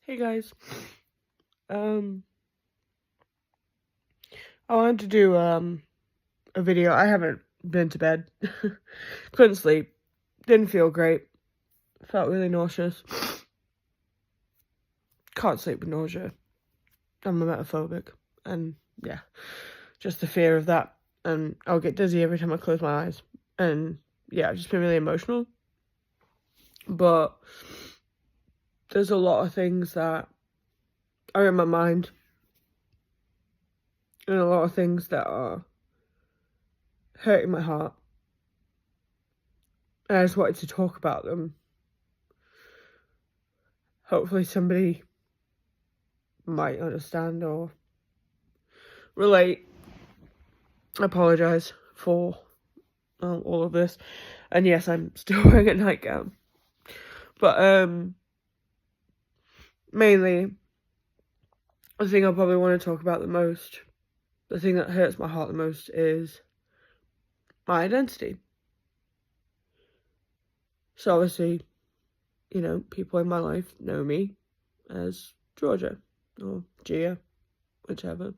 Hey guys, I wanted to do a video. I haven't been to bed. Couldn't sleep. Didn't feel great. Felt really nauseous. Can't sleep with nausea. I'm emetophobic, and yeah, just the fear of that. And I'll get dizzy every time I close my eyes. And yeah, I've just been really emotional. But there's a lot of things that are in my mind, and a lot of things that are hurting my heart. And I just wanted to talk about them. Hopefully somebody might understand or relate. I apologise for all of this. And yes, I'm still wearing a nightgown. But mainly, the thing I probably want to talk about the most, the thing that hurts my heart the most, is my identity. So obviously, you know, people in my life know me as Georgia or Gia, whichever.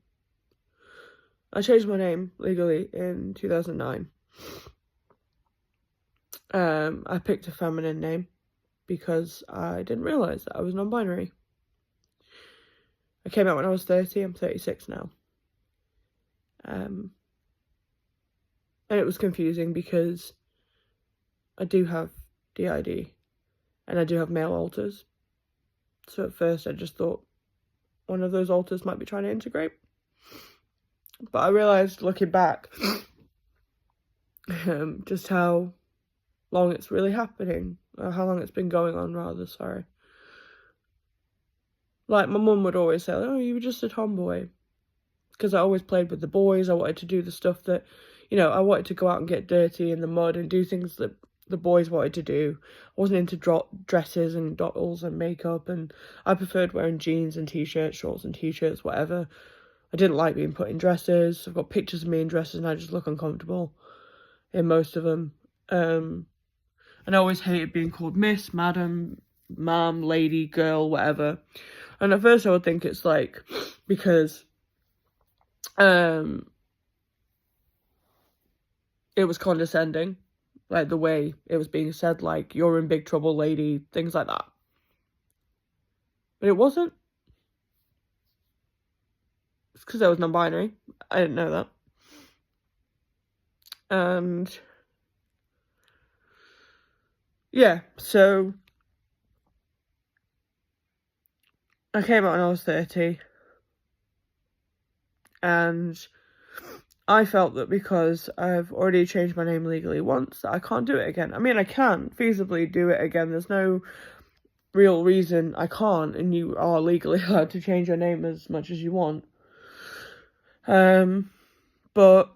I changed my name legally in 2009. I picked a feminine name because I didn't realise that I was non-binary. I came out when I was 30, I'm 36 now. And it was confusing because I do have DID and I do have male alters. So at first I just thought one of those alters might be trying to integrate. But I realised looking back just how long it's really happening, or how long it's been going on rather, sorry. Like my mum would always say, oh, you were just a tomboy. Because I always played with the boys. I wanted to do the stuff that, you know, I wanted to go out and get dirty in the mud and do things that the boys wanted to do. I wasn't into dresses and dolls and makeup, and I preferred wearing jeans and t-shirts, shorts and t-shirts, whatever. I didn't like being put in dresses. I've got pictures of me in dresses and I just look uncomfortable in most of them. And I always hated being called miss, madam, ma'am, lady, girl, whatever. And at first I would think it's like because it was condescending, like the way it was being said, like, you're in big trouble, lady, things like that. But it wasn't. It's because I was non-binary. I didn't know that. And yeah, so I came out when I was 30, and I felt that because I've already changed my name legally once, that I can't do it again. I mean, I can feasibly do it again. There's no real reason I can't, and you are legally allowed to change your name as much as you want. But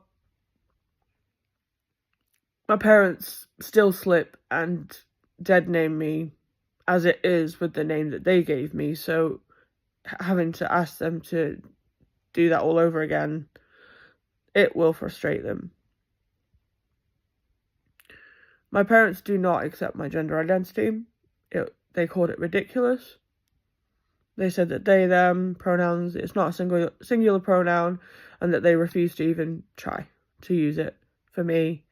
my parents still slip and dead name me as it is with the name that they gave me, so having to ask them to do that all over again, it will frustrate them. My parents do not accept my gender identity. They called it ridiculous. They said that they, them, pronouns, it's not a singular pronoun, and that they refuse to even try to use it for me,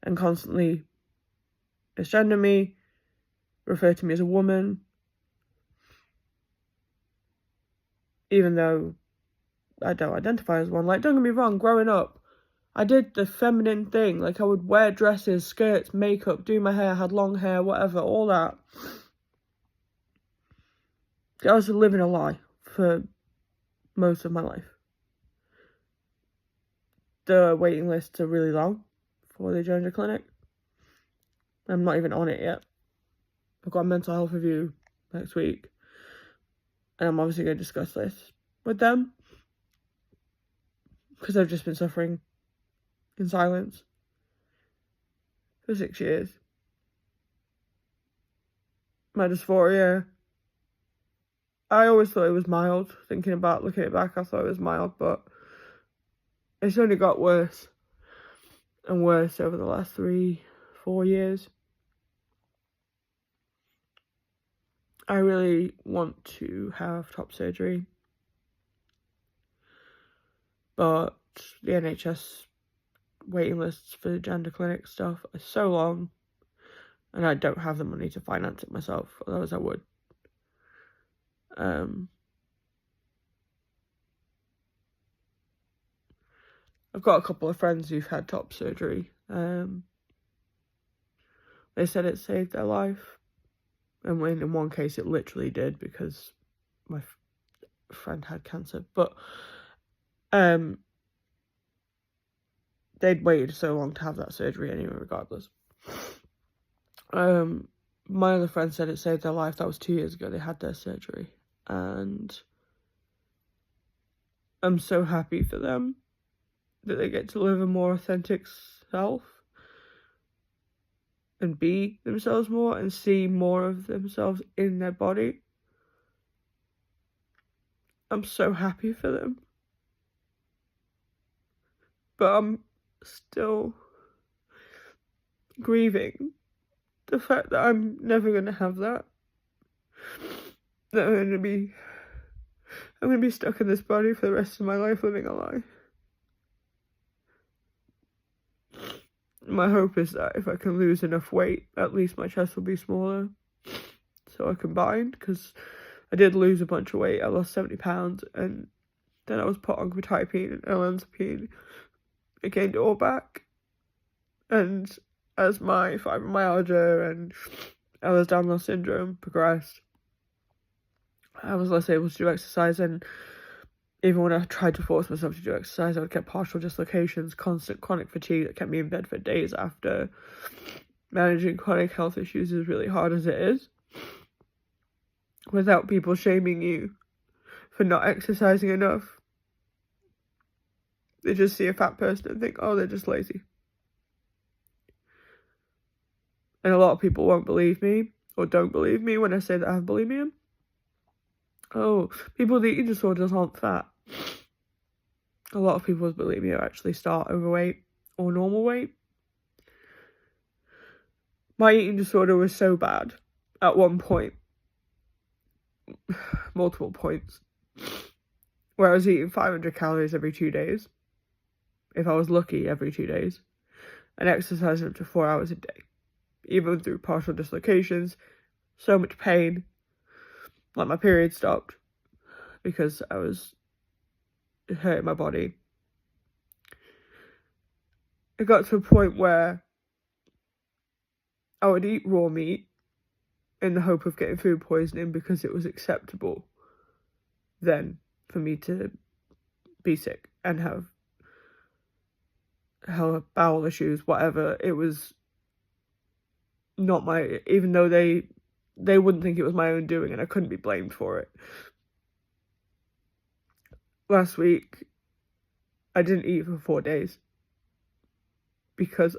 and constantly misgender me, refer to me as a woman, even though I don't identify as one. Like, don't get me wrong, growing up, I did the feminine thing. Like, I would wear dresses, skirts, makeup, do my hair, had long hair, whatever, all that. I was living a lie for most of my life. The waiting lists are really long for the gender clinic. I'm not even on it yet. I've got a mental health review next week, and I'm obviously going to discuss this with them because I've just been suffering in silence for 6 years. My dysphoria, I always thought it was mild. Looking it back, I thought it was mild, but it's only got worse and worse over the last 3-4 years. I really want to have top surgery, but the NHS waiting lists for gender clinic stuff are so long, and I don't have the money to finance it myself, otherwise I would. I've got a couple of friends who've had top surgery. They said it saved their life, and when in one case it literally did, because my friend had cancer, but they'd waited so long to have that surgery anyway, regardless. My other friend said it saved their life. That was 2 years ago they had their surgery, and I'm so happy for them that they get to live a more authentic self and be themselves more and see more of themselves in their body. I'm so happy for them. But I'm still grieving the fact that I'm never going to have that. That I'm going to be stuck in this body for the rest of my life, living a lie. My hope is that if I can lose enough weight, at least my chest will be smaller, so I can bind, because I did lose a bunch of weight. I lost 70 pounds, and then I was put on quetiapine and olanzapine. I gained it all back, and as my fibromyalgia and Ehlers-Danlos syndrome progressed, I was less able to do exercise, and even when I tried to force myself to do exercise, I would get partial dislocations, constant chronic fatigue that kept me in bed for days after. Managing chronic health issues is really hard as it is, without people shaming you for not exercising enough. They just see a fat person and think, oh, they're just lazy. And a lot of people won't believe me, or don't believe me when I say that I have bulimia. Oh, people with eating disorders aren't fat. A lot of people with bulimia actually start overweight or normal weight. My eating disorder was so bad at one point, multiple points, where I was eating 500 calories every 2 days, if I was lucky, every 2 days, and exercising up to 4 hours a day, even through partial dislocations, so much pain. Like, my period stopped because I was hurting my body. It got to a point where I would eat raw meat in the hope of getting food poisoning because it was acceptable then for me to be sick and have bowel issues, whatever. It was not my, even though they wouldn't think it was my own doing, and I couldn't be blamed for it. Last week, I didn't eat for 4 days because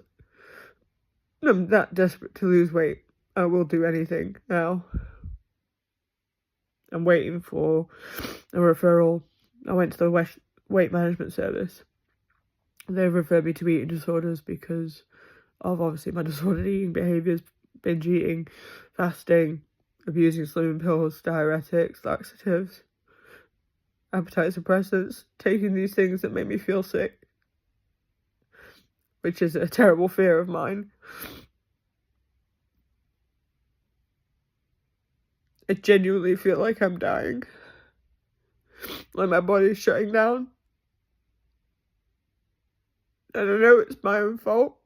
I'm that desperate to lose weight. I will do anything now. I'm waiting for a referral. I went to the weight management service. They referred me to eating disorders because of obviously my disordered eating behaviours, binge eating, fasting, abusing slimming pills, diuretics, laxatives, appetite suppressants, taking these things that make me feel sick, which is a terrible fear of mine. I genuinely feel like I'm dying, like my body's shutting down, and I know it's my own fault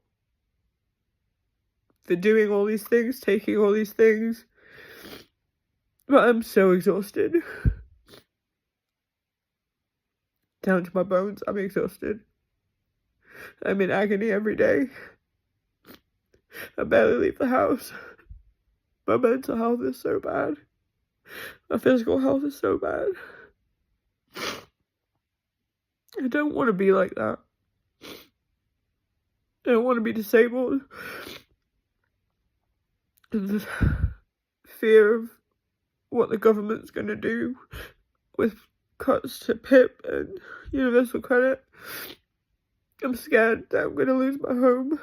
for doing all these things, taking all these things, but I'm so exhausted. Down to my bones, I'm exhausted. I'm in agony every day. I barely leave the house. My mental health is so bad. My physical health is so bad. I don't want to be like that. I don't want to be disabled. And the fear of what the government's going to do with cuts to PIP and universal credit. I'm scared that I'm going to lose my home.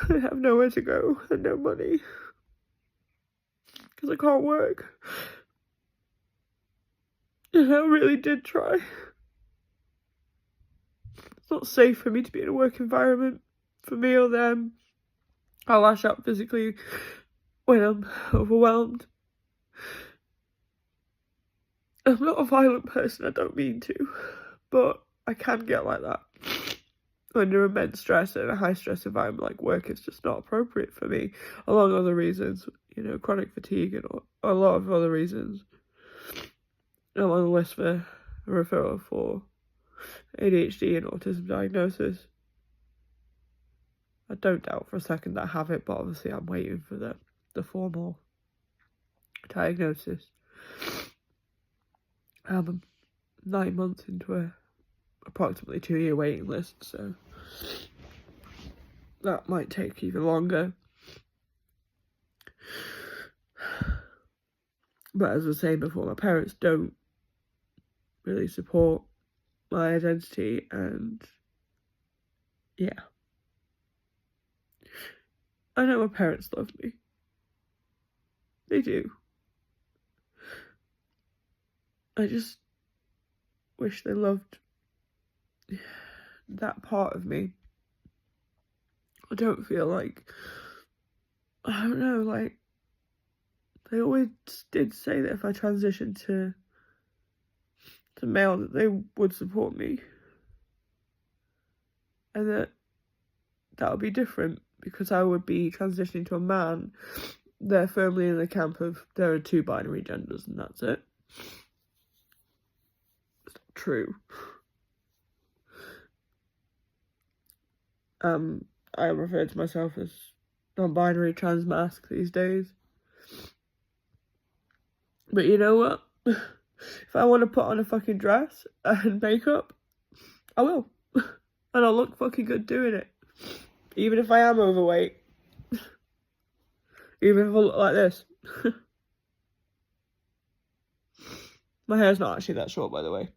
I have nowhere to go and no money. because I can't work. And I really did try. It's not safe for me to be in a work environment, for me or them. I lash out physically when I'm overwhelmed. I'm not a violent person, I don't mean to, but I can get like that. Under immense stress and a high stress environment like work is just not appropriate for me, along other reasons, you know, chronic fatigue and a lot of other reasons. I'm on the list for a referral for ADHD and autism diagnosis. I don't doubt for a second that I have it, but obviously I'm waiting for the formal diagnosis. I'm 9 months into a approximately 2-year waiting list, so that might take even longer. But as I was saying before, my parents don't really support my identity, and yeah. I know my parents love me. They do. I just wish they loved that part of me. I don't feel like, I don't know, like, they always did say that if I transitioned to male, that they would support me. And that would be different, because I would be transitioning to a man. They're firmly in the camp of there are 2 binary genders and that's it. It's not true. I refer to myself as non-binary trans masc these days. But you know what? If I want to put on a fucking dress and makeup, I will. And I'll look fucking good doing it. Even if I am overweight. Even if I look like this. My hair's not actually that short, by the way.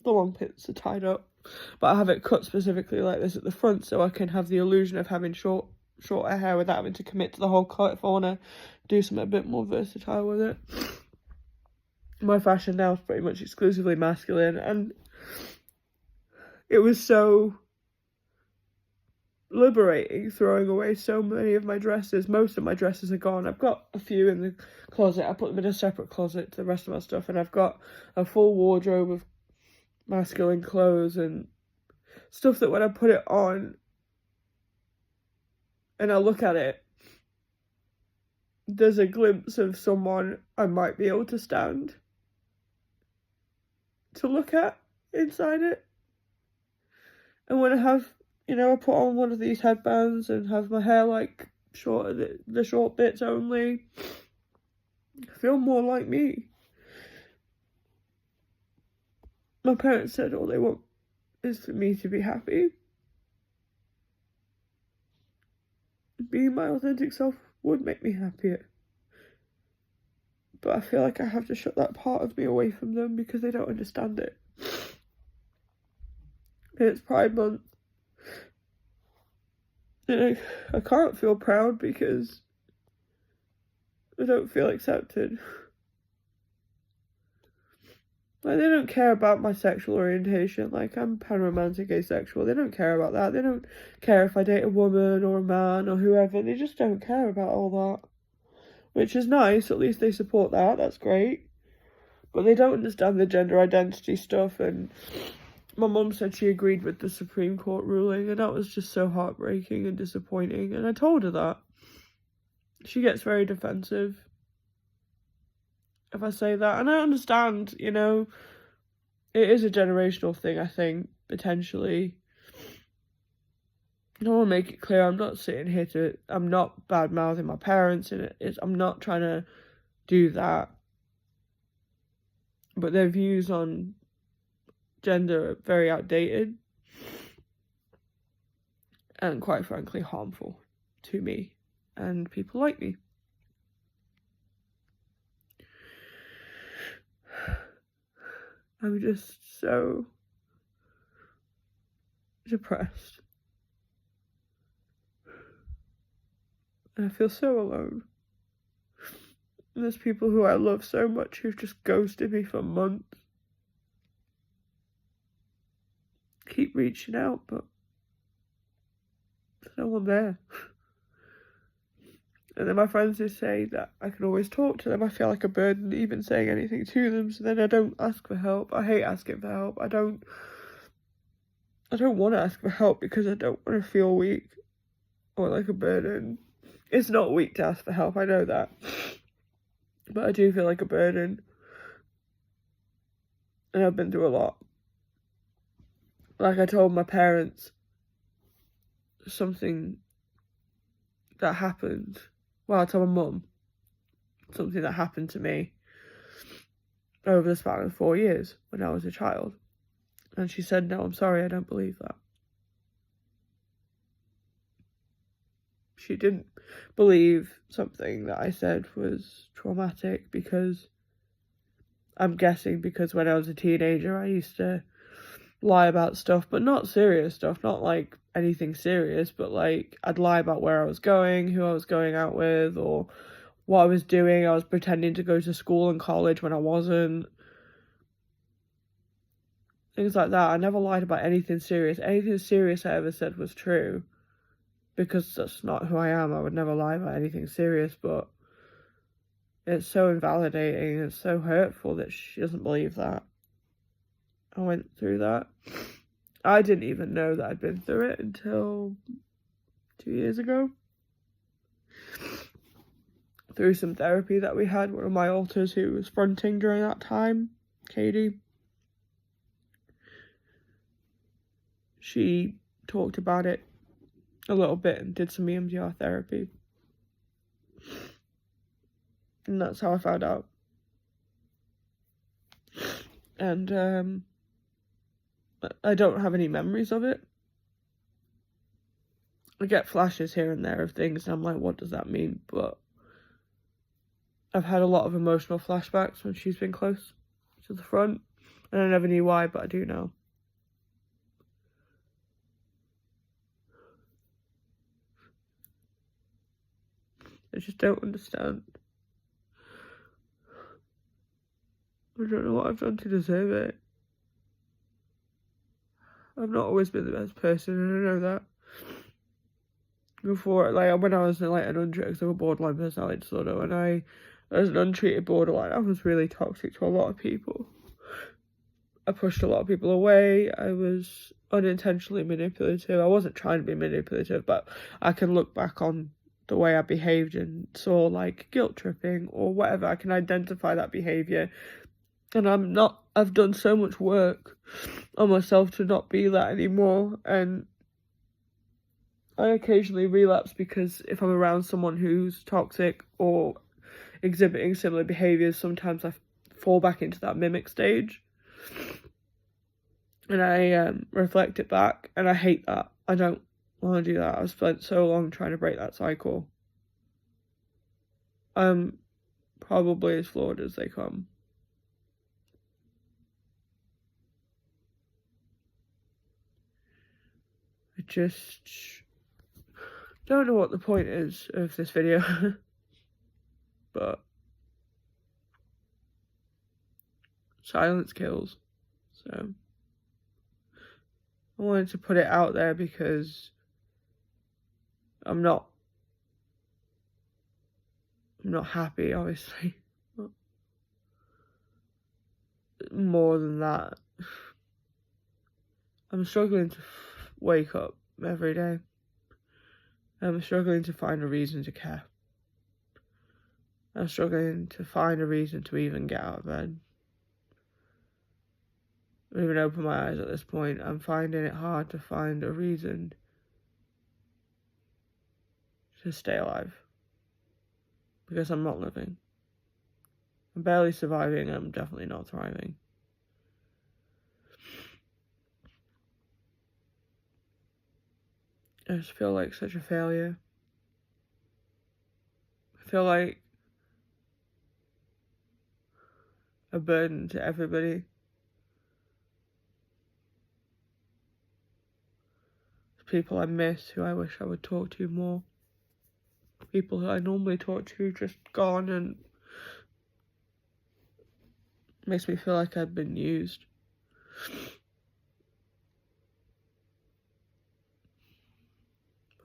The long bits are tied up. But I have it cut specifically like this at the front, so I can have the illusion of having shorter hair without having to commit to the whole cut if I want to do something a bit more versatile with it. My fashion now is pretty much exclusively masculine, and it was so liberating throwing away so many of my dresses. Most of my dresses are gone. I've got a few in the closet. I put them in a separate closet to the rest of my stuff, and I've got a full wardrobe of masculine clothes and stuff that when I put it on and I look at it, there's a glimpse of someone I might be able to stand to look at inside it. And when I have, you know, I put on one of these headbands and have my hair like short, the short bits only, I feel more like me. My parents said all they want is for me to be happy. Being my authentic self would make me happier. But I feel like I have to shut that part of me away from them because they don't understand it. And it's Pride Month. And I can't feel proud because I don't feel accepted. Like, they don't care about my sexual orientation. Like, I'm panromantic asexual. They don't care about that. They don't care if I date a woman or a man or whoever. They just don't care about all that. Which is nice. At least they support that. That's great. But they don't understand the gender identity stuff. And my mum said she agreed with the Supreme Court ruling. And that was just so heartbreaking and disappointing. And I told her that. She gets very defensive if I say that. And I understand, you know, it is a generational thing, I think, potentially. I want to make it clear, I'm not sitting here I'm not bad-mouthing my parents, and I'm not trying to do that. But their views on gender are very outdated. And quite frankly, harmful to me and people like me. I'm just so depressed. And I feel so alone. And there's people who I love so much who've just ghosted me for months. Keep reaching out, but there's no one there. And then my friends just say that I can always talk to them. I feel like a burden even saying anything to them, so then I don't ask for help. I hate asking for help. I don't want to ask for help because I don't want to feel weak or like a burden. It's not weak to ask for help, I know that. But I do feel like a burden. And I've been through a lot. Like I told my parents something that happened. Well, I told my mum something that happened to me over the span of 4 years when I was a child. And she said, no, I'm sorry, I don't believe that. She didn't believe something that I said was traumatic because I'm guessing because when I was a teenager, I used to lie about stuff, but not serious stuff, not like anything serious, but like I'd lie about where I was going, who I was going out with, or what I was doing. I was pretending to go to school and college when I wasn't. Things like that. I never lied about anything serious. Anything serious I ever said was true. Because that's not who I am. I would never lie about anything serious, but it's so invalidating. It's so hurtful that she doesn't believe that. I went through that. I didn't even know that I'd been through it until 2 years ago. Through some therapy that we had, one of my alters who was fronting during that time, Katie, she talked about it a little bit and did some EMDR therapy. And that's how I found out. And I don't have any memories of it. I get flashes here and there of things and I'm like, what does that mean? But I've had a lot of emotional flashbacks when she's been close to the front. And I never knew why, but I do know. I just don't understand. I don't know what I've done to deserve it. I've not always been the best person, and I know that. Before, like, when I was in, like, an untreated borderline personality disorder, when I was an untreated borderline, I was really toxic to a lot of people. I pushed a lot of people away. I was unintentionally manipulative. I wasn't trying to be manipulative, but I can look back on the way I behaved and saw, like, guilt tripping or whatever. I can identify that behaviour. And I've done so much work on myself to not be that anymore. And I occasionally relapse because if I'm around someone who's toxic or exhibiting similar behaviours, sometimes I fall back into that mimic stage. And I reflect it back, and I hate that. I don't want to do that. I've spent so long trying to break that cycle. I'm probably as flawed as they come. I just don't know what the point is of this video, but silence kills. So I wanted to put it out there because I'm not happy, obviously. But more than that, I'm struggling to wake up every day. I'm struggling to find a reason to care. I'm struggling to find a reason to even get out of bed. I even open my eyes at this point. I'm finding it hard to find a reason to stay alive. Because I'm not living. I'm barely surviving. I'm definitely not thriving. I just feel like such a failure. I feel like a burden to everybody. People I miss who I wish I would talk to more. People who I normally talk to just gone, and Makes me feel like I've been used.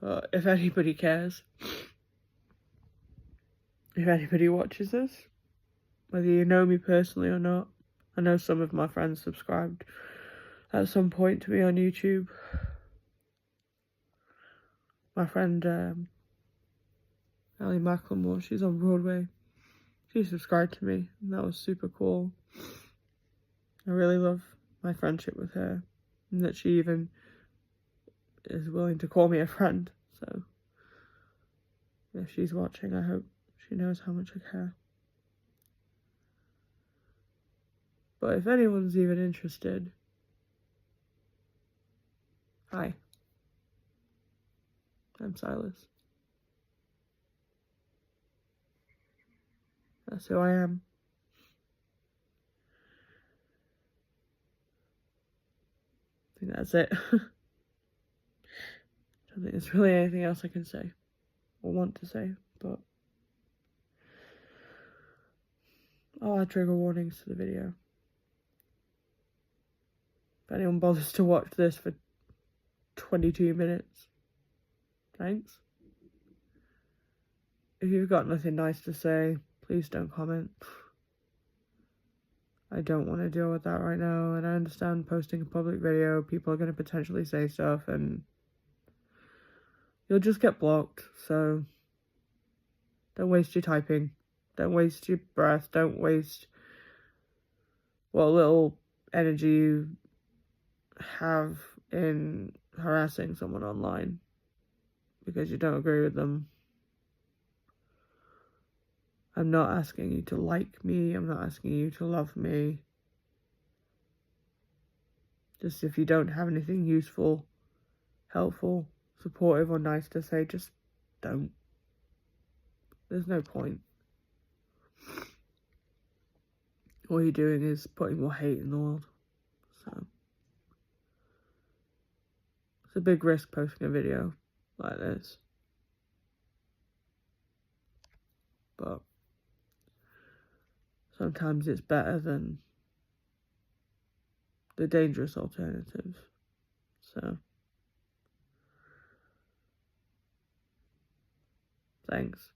But if anybody cares, if anybody watches this, whether you know me personally or not, I know some of my friends subscribed at some point to me on YouTube. My friend Ellie Macklemore, she's on Broadway. She subscribed to me, and that was super cool. I really love my friendship with her, and that she even is willing to call me a friend. So if she's watching, I hope she knows how much I care. But if anyone's even interested, hi, I'm Silas. That's who I am. I think that's it. I don't think there's really anything else I can say or want to say, but I'll add trigger warnings to the video. If anyone bothers to watch this for 22 minutes, thanks. If you've got nothing nice to say, please don't comment. I don't want to deal with that right now, and I understand posting a public video, people are going to potentially say stuff, and you'll just get blocked, so don't waste your typing. Don't waste your breath. Don't waste what little energy you have in harassing someone online because you don't agree with them. I'm not asking you to like me. I'm not asking you to love me. Just if you don't have anything useful, helpful, supportive, or nice to say, just don't. There's no point. All you're doing is putting more hate in the world. So it's a big risk posting a video like this. But sometimes it's better than the dangerous alternative. So thanks.